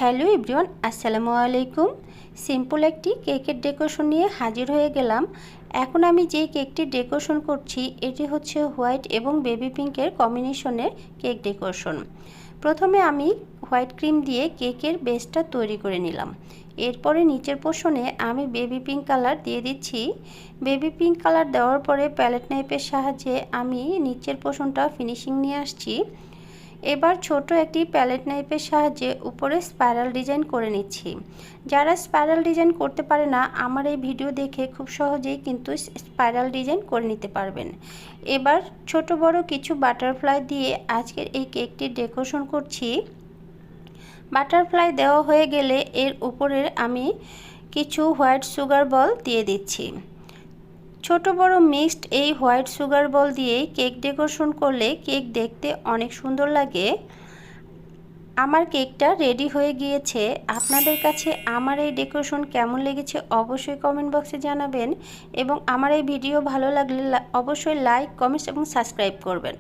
Hello everyone, আসসালামু আলাইকুম। Simple একটি কেকের ডেকোরেশন নিয়ে হাজির হয়ে গেলাম। এখন আমি যে কেকটি ডেকোরেশন করছি এটি হচ্ছে হোয়াইট এবং বেবি পিঙ্কের কম্বিনেশনের কেক ডেকোরেশন। প্রথমে আমি হোয়াইট ক্রিম দিয়ে কেকের বেসটা তৈরি করে নিলাম। এরপরে নিচের পোর্শনে আমি বেবি পিঙ্ক কালার দিয়ে দিচ্ছি। বেবি পিঙ্ক কালার দেওয়ার পরে প্যালেট নাইফের সাহায্যে আমি নিচের পোর্শনটা ফিনিশিং নিয়ে আসছি। এবার ছোট একটি প্যালেট নাইফের সাহায্যে উপরে স্পাইরাল ডিজাইন করে নিচ্ছি। যারা স্পাইরাল ডিজাইন করতে পারে না, আমার এই ভিডিও দেখে খুব সহজেই কিন্তু স্পাইরাল ডিজাইন করে নিতে পারবেন। এবার ছোট বড় কিছু বাটারফ্লাই দিয়ে আজকের এই কেকটি ডেকোরেশন করছি। বাটারফ্লাই দেওয়া হয়ে গেলে এর উপরে আমি কিছু হোয়াইট সুগার বল দিয়ে দিচ্ছি। ছোট বড় মিক্সড এই হোয়াইট সুগার বল দিয়ে কেক ডেকোরেশন করলে কেক দেখতে অনেক সুন্দর লাগে। আমার কেকটা রেডি হয়ে গিয়েছে। আপনাদের কাছে আমার এই ডেকোরেশন কেমন লেগেছে অবশ্যই কমেন্ট বক্সে জানাবেন এবং আমার এই ভিডিও ভালো লাগলে অবশ্যই লাইক, কমেন্টস এবং সাবস্ক্রাইব করবেন।